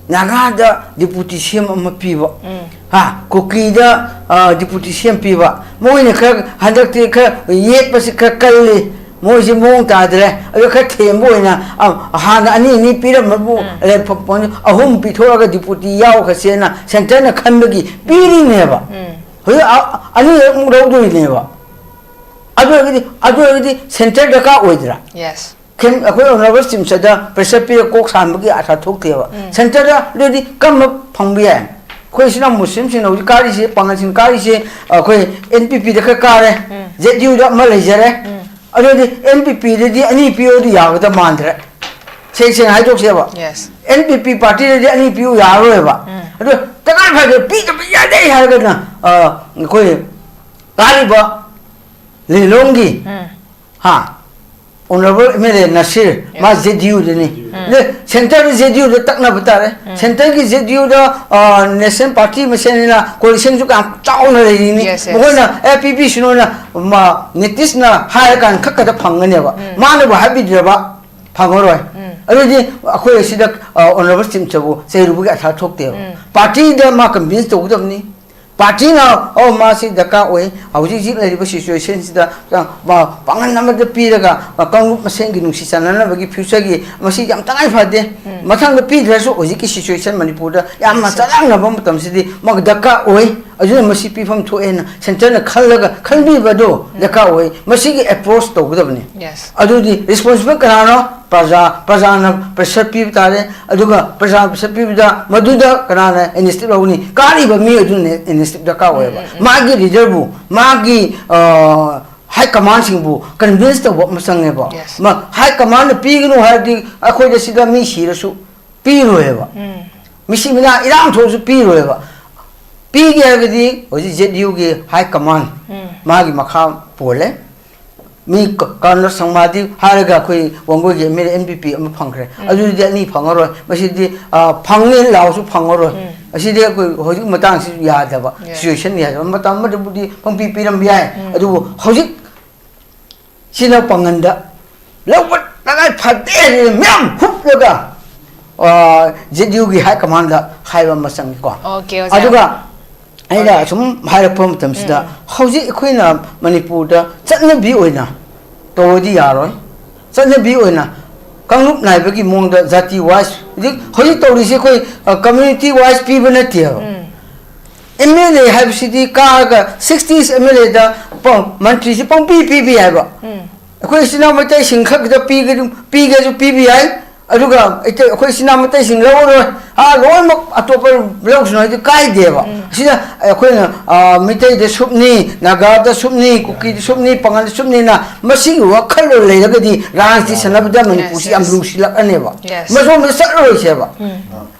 Nagada deputy CM Mapiva. Ha, Kukida deputy CM Piva. Moinica, Handaka, yet Pasicali, Moji Montadre, a look at Temboina, Hana Ani Pira Mabu, a home Pitora deputy Yao Casena, Santana Kandagi, Piri never. I knew Rodo never. Other centered the car with her. Yes. Can a girl never seems to the Persepi Cox Hamburg at her Tokyo. Centered lady come up Pombian. Question of Muslims in Okarishi, Pangas in Karishi, NPP the Kakare, ZU Malaysia. Already NPP the NEPO the Yaga the Mandra. Section I don't say. Yes. NPP party the NEPO Yarova. The guy had a big day had a Gariba. Lilongi, ha, Honorable Emile Nasir, Ma Zedu, the center is Zedu, the Taknabatare, center is Zedu, the Nation Party, Messena, coalition to come down, when a PP Shunona, Ma Netisna, Hayakan, Kakata Panganeva, Manava Happy Java, Pangoroy. Already, a coalition Honorable Simchavo, say we got her talk there. Party the Mark and Beans to Udamni. Party now, oh, Marcy, the car way, I was easy situations the Pangan number the Piraga, a Congo Masengi, Sisana, Pusagi, Masi, I'm tired for the Matang the Peter, so was a situation, Manipura, Yamatanga, Bombam City, Magdaka way, a Masipi from 2N, Santana Kalaga, can be Vado, the car way, Masigi approach to Udavni. Yes. I do the responsible Canano. Prazana, Persepi Tare, Aduga, Persepi, Maduda, Canana, and the Stiloni, Kariba me in the Stipaka, Magi Reservu, Magi High Commanding Bu, convinced of what Masangeva. Yes. High Command the Pigno had the Aqua Sida Mishi, Piroeva. Mishimina, Iran told the Piroeva. Pig Everything was Zedugi High Command, Magi Makam Pole. Me Carlos Samadi, Haraga, Wongo, NPP, and Punkre. I do the knee Pangoro, but she did Pangin Laos Pangoro. I see there with Matang Yadava, situation yet, Matama Budi, Pumpi Piram behind. I do Hosik Sina Panganda. Look what I put there, Mam, Hookaga. Zedugi High Commander, Hiva Masangko. Okay, Aduga. I know some higher pumptums that how's it queen of Manipur, suddenly viewina, Todi Yaron, suddenly viewina, come up Nibaki Mong the Zati was, how you told a community wise people at here. Emily have city car 60s emulator, Mantri, PPB ever. A question of mutation, cut the pig as PBI. Aduga, a question of mutation lower. Roll a topper blows no the Kaideva. See a queen, Mite the Subni, Nagada Subni, Cookie the Subni, Pangan Subnina, Masi, what color later the Rantis and Abdaman, Pussy and Lucy like a never. Yes. Mazon the Saturday ever.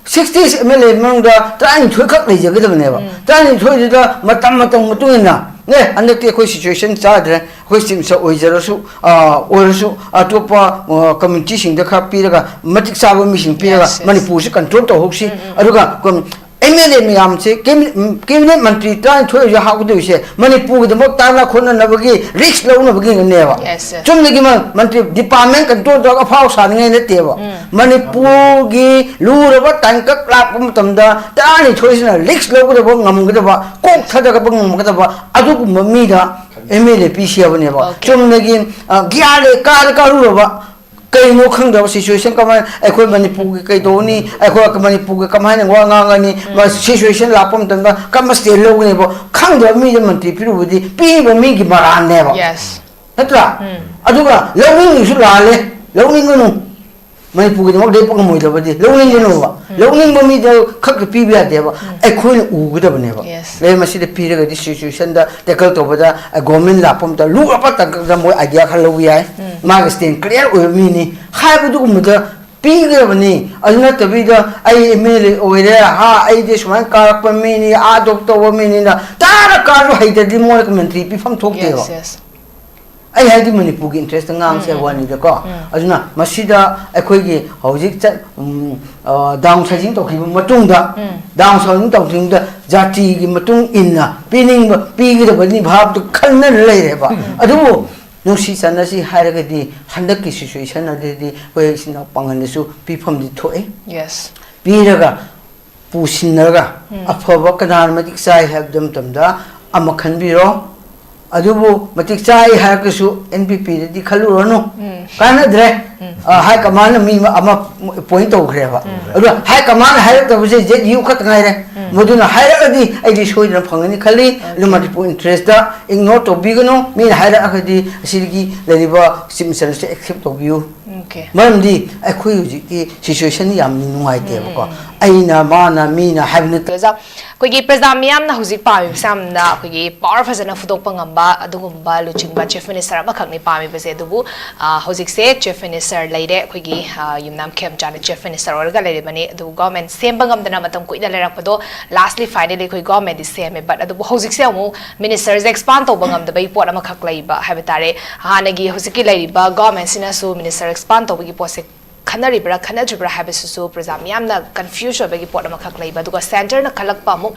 60s million Munda, trying to cut laser, never. Trying to the Matamatum Mutuina. Yeah, and the situation started, which seems so also a topa communication, the Kapiraga, Matic Sabo mission, Pira, Manipur, control to Hoxi, Aduga, Emily Miamse, came them Mantri, trying to you how do you say, Manipur, the Motana Kona Navagi, rich loan of beginning never. Yes, Chumnigiman, Mantri, department control dog of house on the table. Manipur, Lura, Tanka, Clapumtanda, Tani choice, rich logo of Namgava, Coke Tadakabanga, Aduk Mamida, Emily Pisia never. Chumnagin, Giale, Karkarova. No kind of situation come equipment Pugani, Equipment Pugaman and Wangani, my situation lapum tanga, come stay low neighbor, kind of medium people with the people Migi Maran never. Yes. Natra Aduga, loving you rally, loving my Pugamo de Pogamoda, loving you know, loving me the cock the PBA devil, a queen would have never. Yes. They must see the period of this situation, the cult over a government lapum, the look up at the more idea, Halloween, Magastin, clear with me, high with the pig of me, as not the video, I merely over there, I just one car per mini, I doctor over mini, Tara car hated the more commentary from Tokyo. Yes. I had the Manipur interesting answer one in the car. As not, Masida, a quiggy, Hosic, downsizing talking Matunda, downsizing talking the Zati, Matung inna, pinning pig the Bani have to come later. I do. No, she's a Nasi Haragadi, Handaki situation, where it's not Panganisu, people from the toy. Yes. Piraga, pusinnaga afaba kanan matik sai have them tamda amakhan biro adubu matik chai ha kasu NPP di khaluronu kana dre hai kaman mi ama point to greba adu hai kaman hai to buse je yu khat ngai re moduna hai ra di ai di soi na phangani khali lumati po interest da ignore to bigano mi hai ra khadi sirgi leriba simsar se accept to view okay mamdi ai khoi ji ki situation yam ni ngai te ko aina mana mina habna za kogi prezamiam na huzik pa samna kogi power fazana fudok pangamba adugumba luchingba chief minister abakhakni pami base dubu huzik se chief minister leide kogi yumnam kem jana chief minister orga leide bani du government sembangam dana matam ko ida lerakpado lastly finally koi government is same but adu huzik se amu ministers expand to bangam da bai pot amakhak leiba habitare hanagi huziki leiba government sina su minister expand to bagi pose khanaribra khanajibra habisu prajam na confusion bagi pot amakhak leiba duga center na khalakpa mu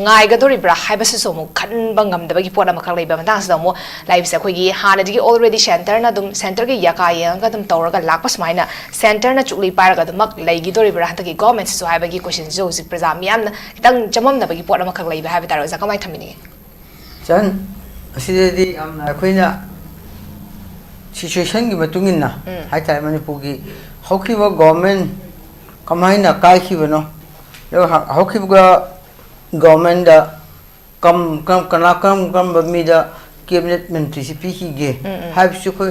ngai ga doribra habisu mu khan bangam da bagi pot amakhak leiba matang sa mu live se khogi hanadi already center na dum center gi yaka yang ga dum tawraga lakpa smaina center na chukli paraga dum mak leigi doribra hataki government su habagi question jo si prajam na kitang jamam na bagi pot amakhak leiba habitaro za kamai thamini chan asidi amna khoina situation gi matungin na hai tai manipur gi haukiba government kamaina kai khibano haukiba government da kam bamida cabinet ministry sipi hige habsu ko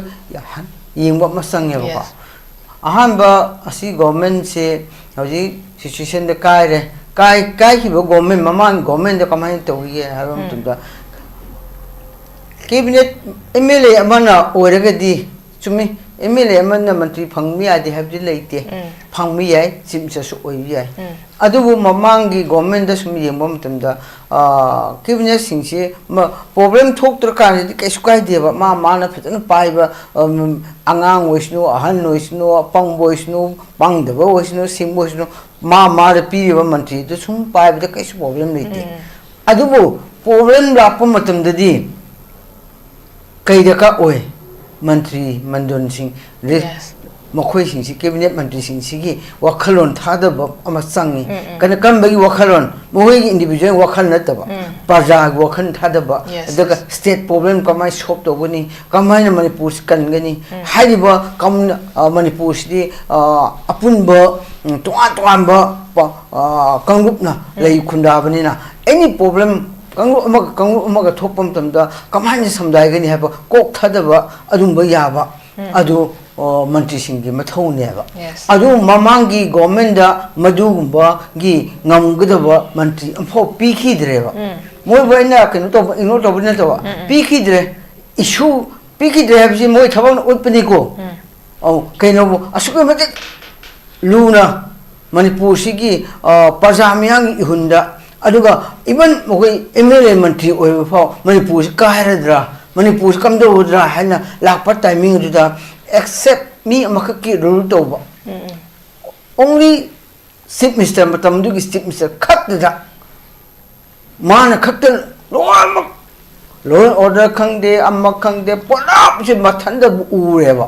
yingba masang ya ba ahamba asi government se hoji situation da kai re kai hiba government maman government da kamain to ye habam tunda cabinet MLA amana oragadi chumi MLA amana mantri phangmi adi habdi leite phangmi yai simsa su oi yai adubu mamangi government da sumi yembam tamda cabinet singse problem thok tur kan di kaisu kai deba ma na phitana paiba angang oisnu ahan oisnu pang boisnu pang deba oisnu sim oisnu ma da piriba mantri da sum paiba da kaisu problem leite adubu problem lakpa matamda di kaidaka oi mantri mandon sing makhoi sing si cabinet mantri sing sigi wakhalon thadaba ama changi kana kambagi wakhalon mohoi individual wakhal nataba parja wakhan thadaba daga state problem kamai solve to gani kamai na manipur kan gani hariba kam manipur di apunba toan ba kangrup na lei khunda bani na any problem kangu umaga thopam tamda kamani samdai gani haba kok thadaba adumba yaba adu mantri singi mathau neba adu mamangi government da madugumba gi ngamgdaba mantri ampho pikhi dreba moi boina kenu to ino to bina to pikhi dre issue pikhi dre habji moi thabang utpani ko au kenu asuke mate luna manipur sigi pajamyang ihunda aduga even mogoi MLA mantri oi phao manipur ka haradra manipur kam do udra hana lakpa timing duda except me amakaki rule to ba only chief minister matam du chief minister khat da mana khakta law order khangde amak khangde polap je mathanda ure ba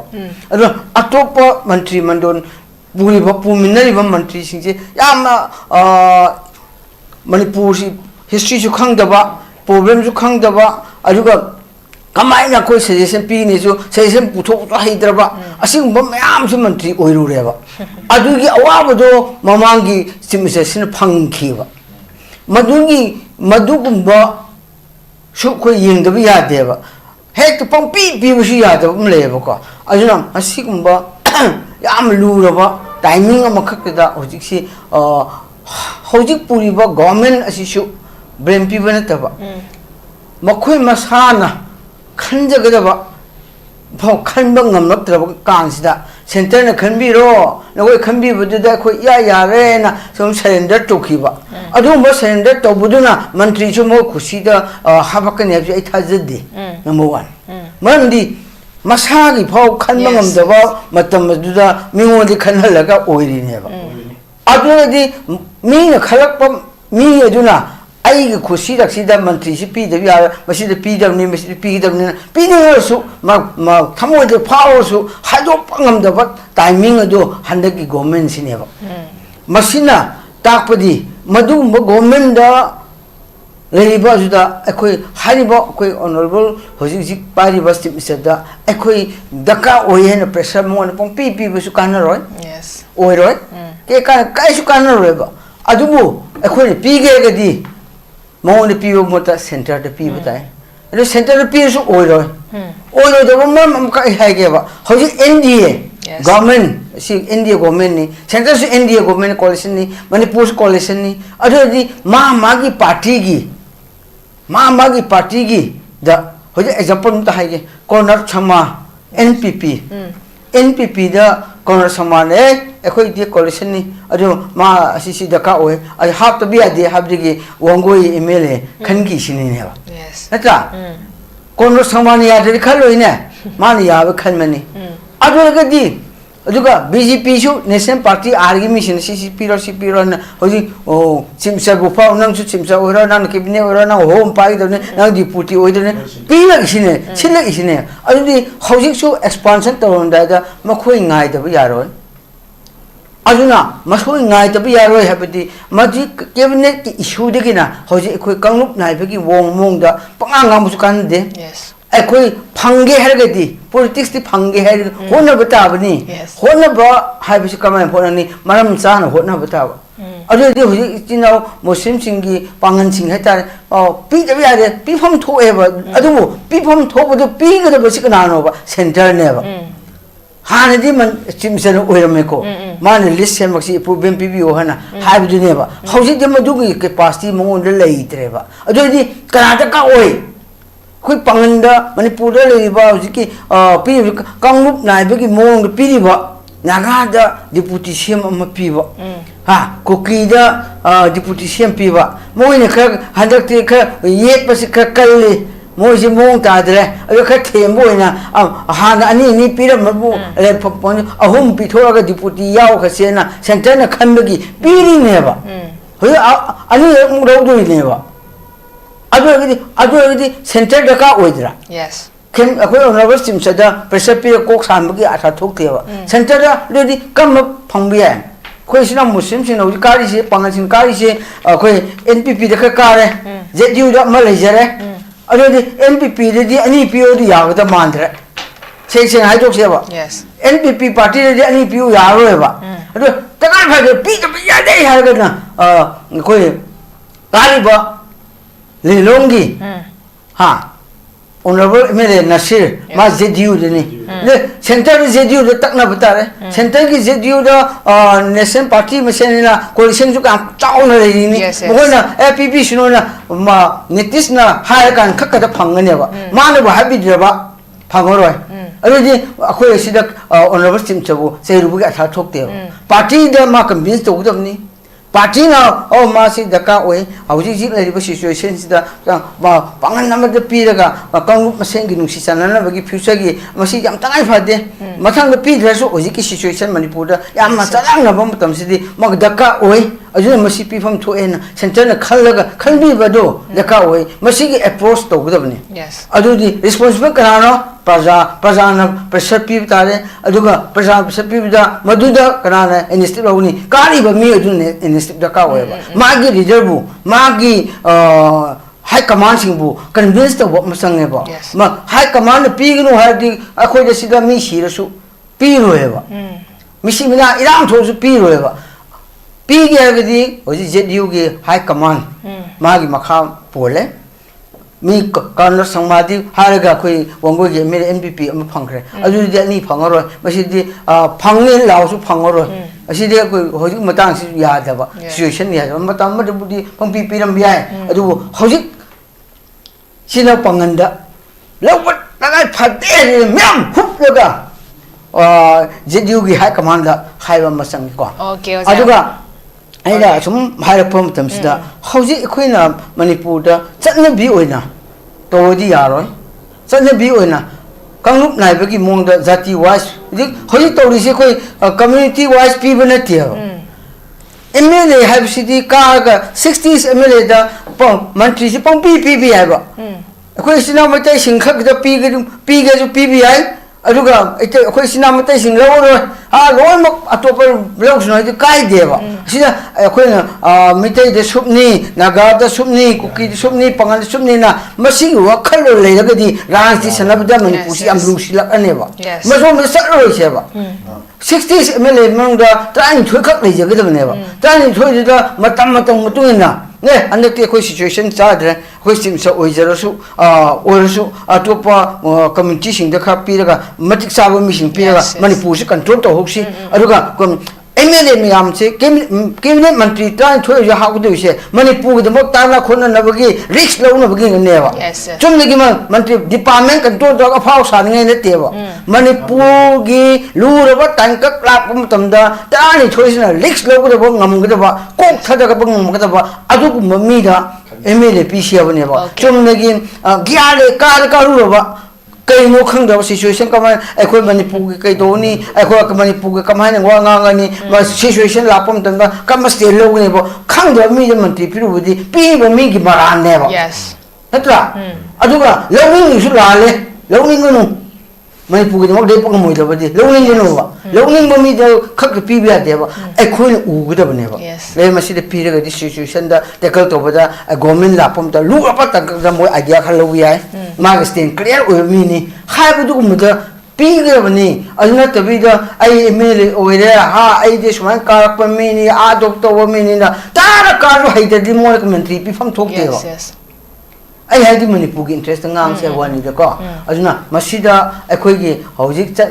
adu atopa mantri mandon buri ba puminari ba mantri singje yamna manipur history su khangdaba problem su khangdaba aduga kamaina koi suggestion pi ni su suggestion puthok haidraba asingba mayam su mantri oirureba adugi awabado mamangi simsessin phangkhiba madugumba su koi yengdaba yadeba hek pangpi pi bu yadaba mleba ko ajuna asigumba yam luraba timing amakhakda hojiksi hojik puriba government asisu brain piba nataba makhoi masana khanjagadaba phau khanba ngamnatraba kansida center na khanbiro nagoi khanbibudda khoi ya re na som surrender tokhiba adumba surrender tobuduna mantri chu mo khusida habakane ai thajade number 1 mandi masagi phau khanba ngamdaba matam duda mingodi khanhalaga oirineba adunadi mina khalakpa mi aduna ai gi khusi raksida mantri si pi da ya masida pi da ni masida pi da ni pi ni su ma thamoi de phao su hado pangam da ba timing ado handaki government sineba masina takpadi madum government da leriba juda ekoi hariba koi honorable hoji pari basti misada ekoi daka oyen pressure mon pong pi su kana roi yes oi roi ke kai su kana roi ba adubu ekoi pi ge ga di mon pi wo mota center de pi batai ro center de pi su oi roi da mam kai hai ge ba hoji NDA government si India government ni center si India government coalition ni Manipur coalition ni ado di magi party gi da hoje example ta hai ge corner chama NPP da corner chama ne ekoi di coalition ni ado ma si da ka oi ai hab to bi ade hab gi wangoi MLA khan gi sini ne ba yes nata corner chama ni ya de khaloi ne ma ni ya ba khan mani ado ga di aduga BJP su National Party Argument CCP na hoji chimsa gufa nang su chimsa ora nang kibne ora nang home pai done nang deputy oidone pila isine chilla isine adudi hoji su expansion tawonda da makhoi ngai da yaroi aduna makhoi ngai da yaroi habdi maji cabinet ki issue de kina hoji ekoi kanglup nai bagi wong mong da panga musu kan de yes ekoi phange hergadi politics ti phange her hona batabani hona ba haibisi kamai phonani maram chana hona bataba adu di hoji tinau muslim singi pangan sing hetar pi da ya pi phom tho e ba adu pi phom tho bu pi ga da basi kana no ba center ne ba hana di man chimsen oirame ko man list sem maksi problem pi bi o hana haibu ne ba hoji de madu gi capacity mongon de lei tre ba adu di karnataka oi koi panganda Manipur da leriba hojiki pi kanglup nai bagi mong pi ba naga da deputy CM ama pi ba ha koki da deputy CM pi ba moi ne kha handak te kha yek pas kha kalli moi je mong ta dre ayo kha them boi na ha ani ni pi ra mabu le pon ahum pi thora ga deputy yaw kha se na center na khan bagi pi ri ne ba ho ani mu ro do ne ba adu center da ka oidra yes kem akoi honorable chimsa da pressure pi kok sam gi atha thok te ba center da ledi kam phangbi ya khoi sina muslim sin no kari se pangal sin kari se khoi NPP da ka re ZDU da ma lejare adu di NPP de di ani PO di ya da mandra se hai jok se ba yes NPP party de ani PO ya ro ba adu ta ka pha de pi da ya dei ha ga na khoi kari ba Lelongi, ha, honorable mere Nasir, ma ZDU de ni. Le center ZDU de tak na batare. Center ki ZDU da National Party mesin na coalition ju ka chau na le ni. Mo na APP sino na ma Nitish na hai kan khak da phang ne ba. Ma na ba habi de ba phangoroi. Aro ji akhoi sida honorable chimchabu sei rubu ga tha thok te. Party da ma convince to gudam ni. Party na masi daka oi auji ji le riba situation sida ba pangan number de pi daga kanglup masen gi nungsi sanana bagi future gi masi yam tangai phade mathang de pi draso oji ki situation Manipur da yam ma chalang na bam tam sidi mag daka oi aju masi pi pham tho en center na khallaga khalbi bado daka oi masi gi approach to gudabni yes adu di responsible kanano praja na pressure pi tare aduga praja pressure pi da maduda kanana instead of ni kari ba mi adu ne instead da ka oi ba magi reserve magi high command sing bu convince to ba masang ne ba ma high command pi gnu ha di akhoi da sida mi shi ra su pi ro e ba mi shi mina iram tho su pi ro e ba pi ge ga di oji ZDU ge high command magi makha pole mi kan sangmadi haraga khoi wangoi ge mere NPP am phangre aju de ni phangaro masi di phangni law su phangaro asi de koi hoji matang si ya da ba situation ya ba matam ma de budi pangpi piram biai aju hoji sina panganda lawat tagai phate myam hup laga ZDU gi high command da haiba masang ko okay ajuga aida sum hairapom tamsida hoji khoina Manipur da chatna bi oina todi yaroi chatna bi oina kanglup nai bagi mong da jati wise hoji tori se khoi community wise pi bana tia MLA have city ka 60s MLA da pong mantri se pong pi ai ba khoi sina ma tai singkhak da pi ga ju pi bi ai aduga ite khoi sina mate sing lo ro ha loi mak atop lo sno ite kai deba sina khoi na mite de supni naga da supni kuki de supni pangal supni na masi wa khalo le ga di rang ti sanab da mani pusi am lu silak aneba maso me sa ro seba 60 ml mang da tan thoi khak le je ga da neba tan thoi da matam matam mutuna ne ande te khoi situation cha de khoi sim sa oi jara su or su atopa community sing da kha pi ga matik sa ba mi sing pi ga manipur se control to hoksi aduga kom MLA miyam se cabinet mantri tan thoi ja ha du se manipur de mok ta na khon na bagi risk lo na bagi ne ba chum ne gi mantri department control da ka phau sa ngai ne te ba manipur gi lu ro ba tan ka klap pum tam da ta ni thoi na risk lo ko ngam ga ba kok tha da ga ngam ga ba adu ku mi da MLA PC ba ne ba chum ne gi gya le ka ru ro ba kai no khang da situation ka ma akhoi manipur ki kai do ni akhoi ka manipur ka ma ne wa nga ni ma situation la pom tan ba ka ma ste lo ni bo khang da mi man ti piru bu di pi bo mi gi maran ne ba yes natra aduga lo ni su la le lo ni ngunu manipur ki mo de pong mo da ba di lo ni no ba lo ni bo mi da khak pi bi ya de ba akhoi u gu da ba ne ba le ma si de pi ga di situation da tackle to ba da government la pom da lu apa ta ga mo idea kha lo ya ma stand clear o mi ni khai bu du mu da pi ge bani alna ta bi da ai MLA o re ha ai de shman ka pa mi ni a dok to mi ni na ta ra ka ro hai da di mo commentary pi pham thok de ba ai hai di manipur gi interest ngam se wani da ko ajuna masida akhoi gi hojik cha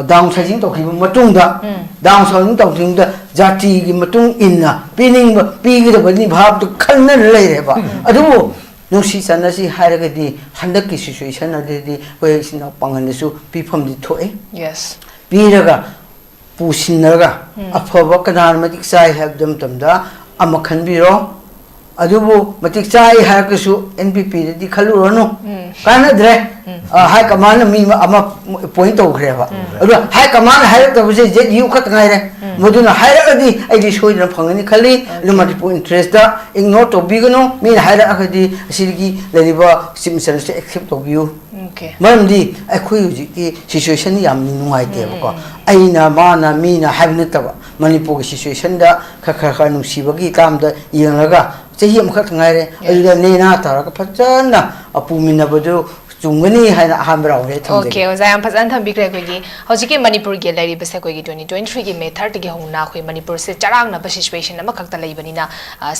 down sajing to ki matung da down sajing to ting da jati gi matung inna pining pi gi da bani bhab to khan na le re ba adu no si sana si hairaga di handak ki situation ade di we sina pangan su pi pham di thoe yes pi raga pusinnaga afaba kanan matik sai have them tam da amakhan bi ro adubu matik sai ha ka su NPP di khalu ro no kana dre hai kaman mi ama point to khre ba adu hai kaman hai ta buse je yu khat ngai re moduna hai ra di ai di shoi na phangani khali lumati po interest da ignore to bigano mi hai ra ka di sirgi leriba simsan se accept to view okay mamdi akhoi ji ki situation yam ni nungai te ba ko aina mana mina habna ta ba manipur ki situation da kha nu sibagi kam da yengaga chehi am khat ngai re ai ne na ta ka phachana apu mina bodu chungani haina hamra ore thamje okay ozayam phazan thambi kre ko gi hojiki manipur ge lari base ko gi 2023 gi May 30 gi hongna khoi manipur se charang na ba situation ama khakta lai bani na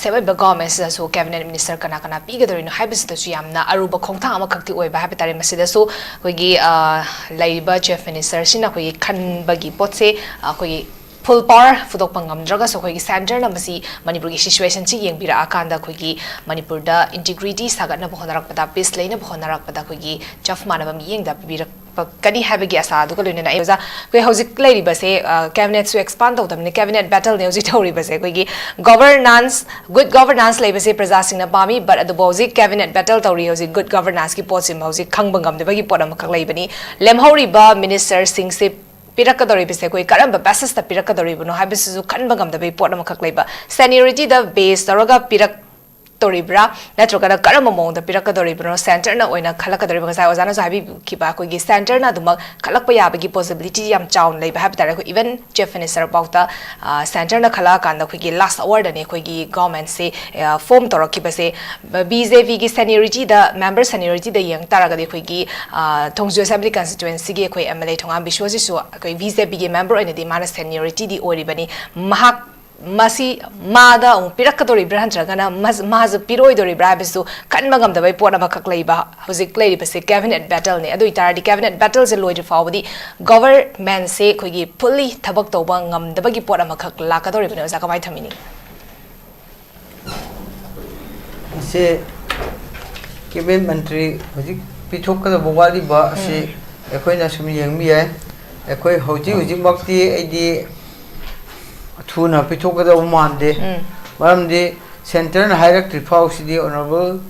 sebai ba government so cabinet minister kana kana pi ga dori no haibis da su yamna aruba khongthang ama khakti oi ba habitare masida so ko gi lai ba chief minister sina ko gi khan ba gi potse ko gi full power fudok pangam draga so khoi center na masi manipur gi situation chi yeng bira akanda khoi gi manipur da integrity sagat na bhonarak pada peace leina bhonarak pada khoi gi chaf manaba mi yeng da bira kani have gi asa du ko lena na eza koi hozik lei ba se cabinet su expand to tamne cabinet battle ne hoji thori ba se koi gi governance good governance lei ba se praja sing na pami but at the hozik cabinet battle tori hoji good governance ki posim hoji khangbangam de ba gi podam khak lei bani lemhori ba minister sing se pirakadori bise koi karamba basis ta pirakadori bono habisu khanba gam da be pot am khak leiba seniority da base taraga pirak toribra natroga karama mong da pirakadori bono center na oina khalakadori ba sai ozana so habi kiba koi gi center na duma khalakpa ya ba gi possibility yam chaun leiba habi tare ko even chief minister about the center na khala kan da koi gi last award ne koi gi government se form toraki ba se BJP gi seniority da member seniority da yang taraga de koi gi thongju assembly constituency gi koi MLA thongam biswasi su koi BJP gi member oina di mana seniority di ori bani mahak masi mada pirakadori brand ragana mas piroi dori brabisu kanmagam da bai pona bakak leiba hojik lei ba se cabinet battle ne adu itara di cabinet battle se loide fawdi government se khogi fully thabak toba ngam da bagi pona makak lakadori bane sa kamai thamini se cabinet mantri hojik pithok ka bowali ba se ekhoi na sum yeng mi ai ekhoi hojik makti aidi thuna pithok da umande maramdi center na hierarchy trifau sidi honorable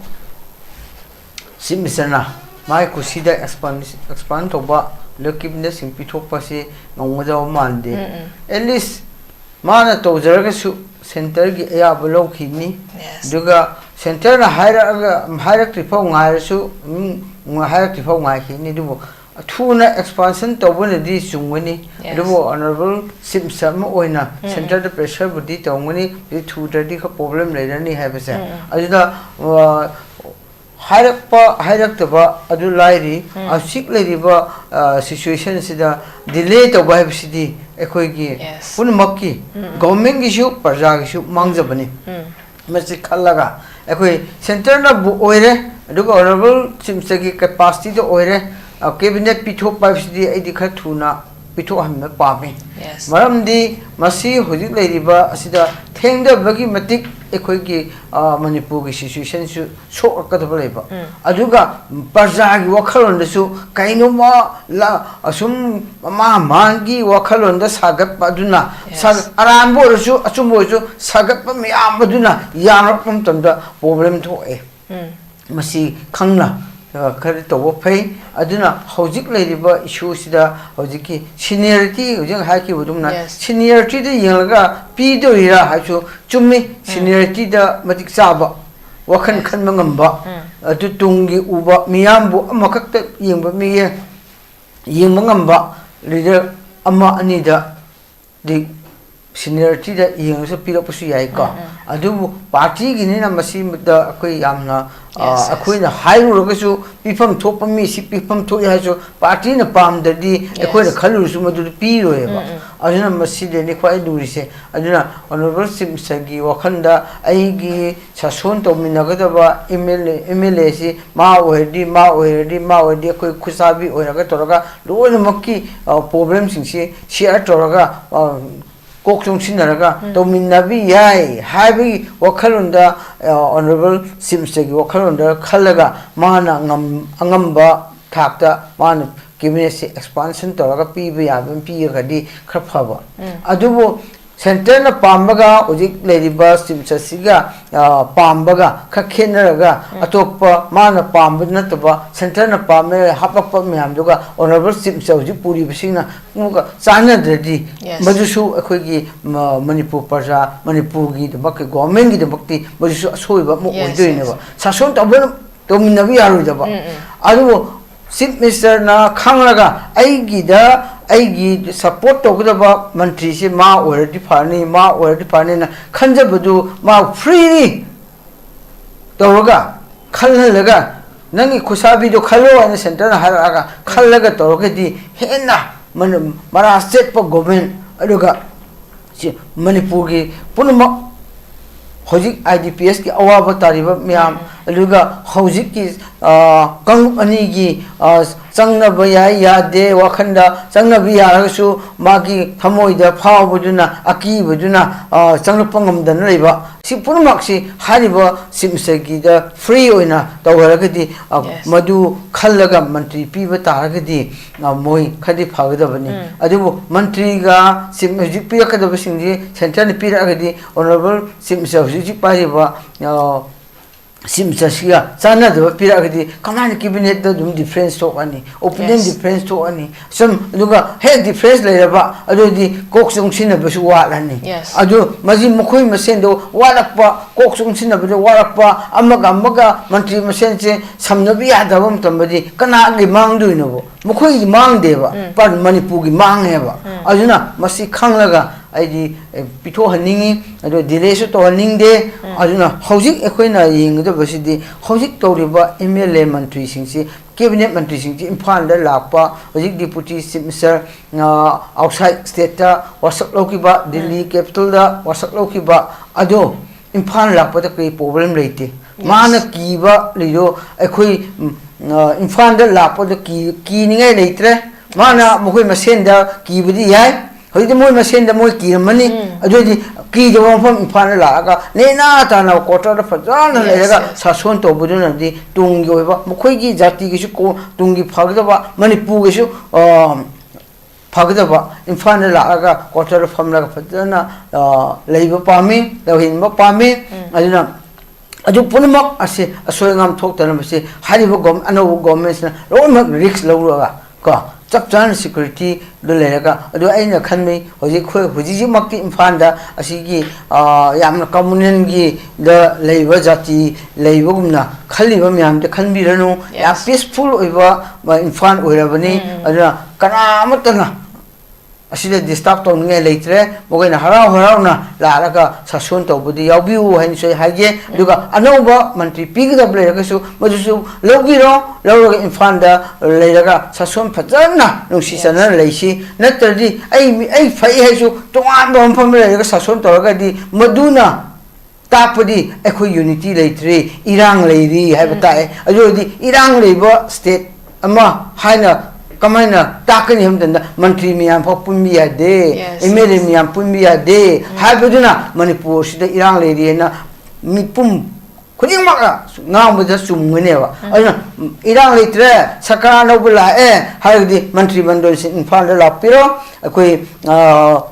simisana mai kusida expand to ba lokibne sing pithok pa si ngongda umande at least mana to jaraga su center gi ya blo khini duga center na hierarchy trifau ngai su hierarchy trifau ngai khini du thuna expansion tawbone di chungani adubo honorable simsam oina center the pressure budi tawngani di thuda di kha problem leirani habase ajuda hairak adu lairi asik leiriba situation sida delay to ba habsidi ekoi gi pun makki government gi shu praja gi shu mangjabani masi khallaga ekoi center na bu oire adugo honorable simsagi capacity to oire cabinet pithok ba habsidi aidi kha thuna pithok hamna pami maramdi masi hojik leiriba asida thengda bagi matik ekoi gi manipur gi situation su so akadaba leba aduga parja gi wakhalon da su kaino ma la asum ma gi wakhalon da sagat paduna aram bo su asum bo su sagat pa mi am baduna yang pum tam da problem tho e masi khangna khari to phai aduna hojik leiriba issue sida hojiki seniority hojing haki budumna seniority de yelga pi do ira hachu chummi seniority da matik saba wakhan khan mangamba adu tungi uba miyambu amakakta yengba miye yengba ngamba leader ama ani da di seniority da yengsa pira pasu yai ka adu party gi ni na masi da akoi yamna akoi na hairu rogasu pifam thop mi si pifam tho ya so party na pam da di akoi na khalu su madu pi ro eba aduna masi de ni khwai duri se aduna honorable simsagi wakhanda ai gi sason to minaga ba mla si ma oedi akoi khusabi oiraga toraga loi makki problem sing si share toraga kokchung sinaraga to minnabi yai haibi wakhalunda honorable simsagi wakhalunda khalaga mana angamba thakta mana cabinet expansion toraga piba yabam piga di khapaba adubo center na pambaga ojik leriba simsasiga pambaga khakhenaraga atoppa mana pamba nataba center na pame hapakpa myamduga honorable simsa ojik puri bisina muga chana dadi majusu akhoigi manipur praja manipur gi debak government gi debakti majusu soiba mu oidoineba sason tabon dominabi yaruidaba adu chief minister na khangraga aigi support togdaba mantri se ma already phani na khanjabadu ma freely toroga khalhalaga nangi khusabi do khalo ana center na haraga khallaga toroga di henna mara state po government aduga manipur gi punma hojik idps ki awaba tariba myam aluga hojik ki kang ani gi changna bayai ya de wakhanda changna bi yarasu magi thamoida phawbuduna aki buduna changna pangam dan leiba si purmak si hariba simsagi da free oina tawharagadi madu khallaga mantri piba taragadi moi khadi phagadabani adubu mantri ga simji pirakadaba singji center ni pirakadi honorable simsa ji pariba simsasiya chana da pirakadi kamana cabinet da dum difference to ani opinion difference to ani some duga head difference leiraba adodi koksung sina basu walani adu maji mukhui masen do walakpa koksung sina basu walakpa amaga mantri masen che samnabi adabam tambadi kana gi mangduino bo mukhui gi mangdeba par manipur gi mangheba aduna masi khanglaga aidi pitho haningi ado delay so to haningde aduna hojik ekhoina yingda basidi hojik tawriba mla mantri singsi cabinet mantri singsi imphal da lakpa hojik deputy chief minister outside state ta wasak lokiba delhi capital da wasak lokiba ado imphal lakpa da kai problem leite mana kiba lido ekhoi imphal da lakpa da ki ningai leitre mana mokoi masen da kibudi yai hoi moi masen da moi kiramani adodi ki de won pham imphal la ga nena ta na quarter da fajana lega sason to buduna di tungi oiba mokoi gi jati gi su ko tungi phagda ba manipur gi su phagda ba imphal la ga quarter pham la fajana leiba pami lohin ba pami aduna adu punamak ase asoyangam thok tanam se hariba gom ano government na romak risk lawra ka chap chan security do le ga adu aina khan me hoji khoi hoji ji mak ti imphal da asigi yamna communal gi da leiba jati leiba gumna khaliba myam de khan bi ranu ya peaceful oiba imphal oirabani adu kana amatana asida disturb to nge leitre mogaina harau na la la ka sasun to budi yabiu hain soi haige duga anoba mantri pigda ble ka su majusu logiro logo infanda leiraga sasun phajana no si sana leisi natrdi ai fai haisu to an bom pham leiraga sasun to ga di maduna tapadi ekhoi unity leitre irang leiri haibatai ajodi irang leiba state ama haina kamaina takani hamdanda mantri miyam phapumbi ade emele miyam pumbi ade habuduna manipur sida irang leirina mipum khuding maka ngambada sumngenewa aduna irang leitre sakara nobula haidi mantri bandol sin infal la piro akoi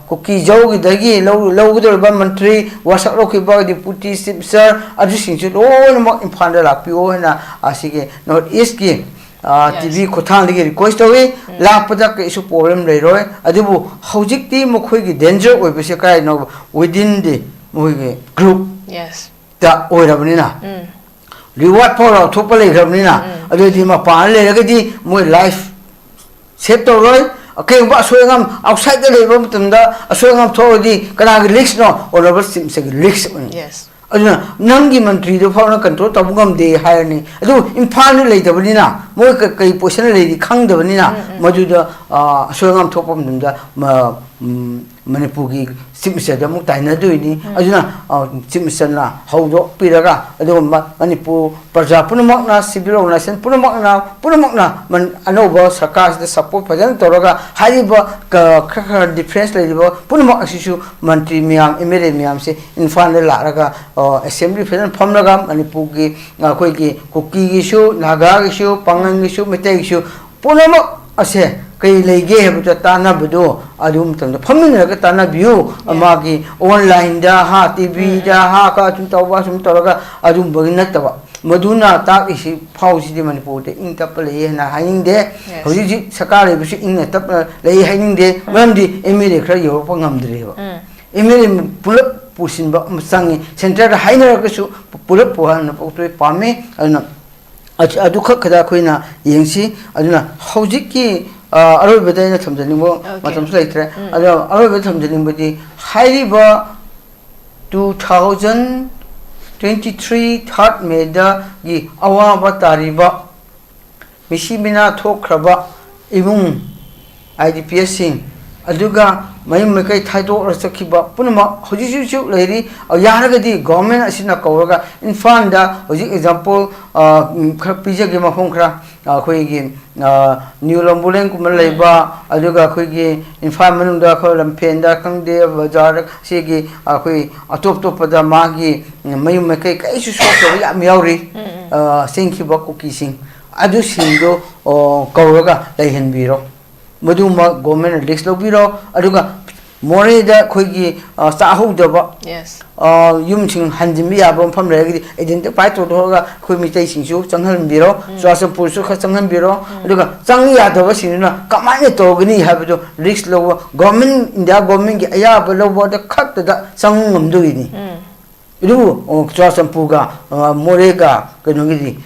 kuki jogi dagi logudol ba mantri wasak roki ba deputy chief sir adu singchu lo mo infal la pio na asige north east ki TV khothang ligi request towe lakpada ke isu problem lei roi adibu hojik ti mokhoi gi danger oi bese kai no within the moige group da oi rabni na reward for thopa lei rabni na adu di ma pa le ga di moi life set to roi okay ba soengam outside the lei bam tunda soengam tho di kana gi risk no or over sim se risk aduna nangi mantri do phawna control tabungam de hayani adu imphal lei dabani na moi kai position lei di khang dabani na majuda soengam thopam dunda manipur gi simse da mu taina duini aduna simse na haudo piraga adu manipur praja punamak na civil organization punamak na man anoba sarkar de support pajan toraga hariba ka difference lei bo punamak asisu mantri miyam emele miyam se infal la raga assembly president famlaga manipur gi khoi gi kuki gi shu naga gi shu pangang gi shu metai gi shu punamak ase kai leige hebta tana budo adum tanda famina ga tana view amagi online da ha tv da ha ka tum tawba sum toraga adum bagina taba maduna ta isi phausi de manipur de ing tap le na haing de hoji ji sakare bisu ing tap le haing de mamdi emire khra yo pa ngamdre ba emire pulap pusin ba sangi center da haina ka su pulap pohan po to pame ana adu kha khada khoina yengsi aduna hoji ki aroi bedai thamjani bo matam slaitre ado aroi bedai thamjani bodi hairiba 2023 third May da gi awa ba tariba mishibina thokraba imung IDPS sing aduga mayum mekai thaido rasakhiba punama hoji chu leiri yaragadi government asina kawraga infan da hoji example khar pije ge mahong khra khoi gi new lambulen kum leiba aduga khoi gi infan manung da kho lampen da kangde bazar se gi khoi atop top da ma gi mayum mekai kai su so yam yauri singki ba kuki sing adu singdo kawraga leihen biro maduma government risk lobiro aduga more da khoigi sahu daba yum sing hanjimi abam pham regi identify to doga khoi mi tai singsu changhan biro swasa pursu kha changhan biro aduga chang ya daba sinuna kamane to gni habdo risk lo government india government gi aya balo da khat da changum du ni idu swasa puga more ga kenongi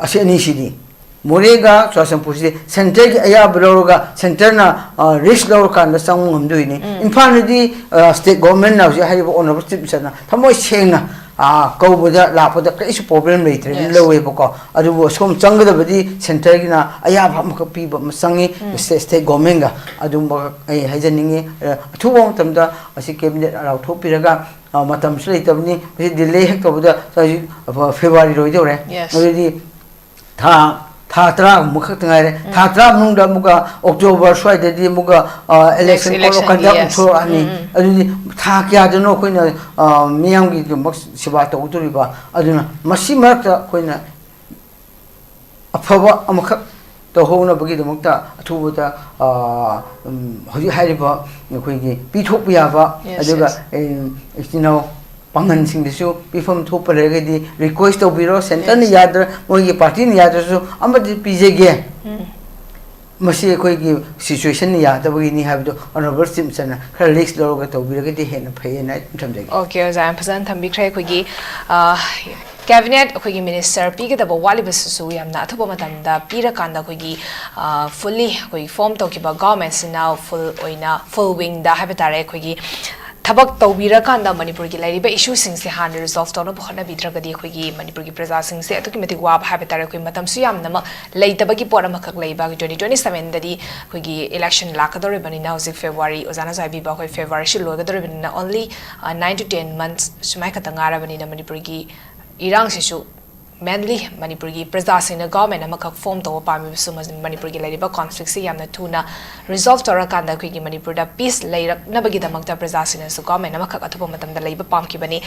aseni sidi Morega swasam pusi center ki aya bloga center na risk lower kan da sang ngamdui ni imphal di state government na ji hari on chief sana thamoi sengna ko boda la poda kai su problem rate lowe boko adu som changda badi center ki na aya pham ka pi ba sangi state government ga adu ba ai hajaningi thuwong tamda asi cabinet raw thopiraga matam slai tabni delay hek to boda February roi dore already Thatra mukha tangare thatra mungda muga October swai de muga election ko kandak so ani aduni tha kya jano koina miyam gi mak siba to uturiba aduna masi marakta koina afaba amakha to hona bagi de mukta athubuta hoji hariba koi gi pithok ya ba aduga istinao pangan sing desu bifam thopa regedi request to biro center ni yadra moi party ni yadra so amadi pije ge मसी अखोई situation यादबगिनी हाबदो honourable सिम्सन खर risk लौरगा तौबिरगदि हेन फैना थमजगे ओके ओजान फजन थंबिख्रे अखोगी कैबिनेट अखोगी मिनिस्टर पीगदब वालिबसु यामना अथुब मतमदा पीरकांदा अखोगी फुल्ली अखोगी फॉर्म तौकिबा गवर्नमेंट सिना फुल विंग दा हाबतारे अखोगी थबक तौबिरकांदा मणिपुर की लाइरिबा इशू सिंग से हान रिजॉल्व तौन बखना बिद्रगदी अखोगी मणिपुर की प्रजा सिंग से अतुकी मति वाब हाबतारे अखोई मतम सु यामनम लेतबगी पोर अमखक लेबा 2027 ददी अखोगी इलेक्शन लाकदोरे बनिना हौजिक फेब्रुआरी ओजाना जाबिबा अखोई फेब्रुआरी शि लोगदोरे बनिना ओनली 9 to 10 months सुमाय खतंगारा बनिना मणिपुर की इरांग सिसु मेनली मणिपुर की प्रजा सिंह गवर्नमेंट अमखक फॉर्म तौ पामिबसु मणिपुर की लाइरिबा कॉन्फ्लिक्ट से यामना थुना रिजॉल्व तौरकांदा अखोगी मणिपुर दा पीस लैरकनबगी दमकता प्रजा सिंह गवर्नमेंट अमखक अथुप मतमदा लैबा पामकिबनी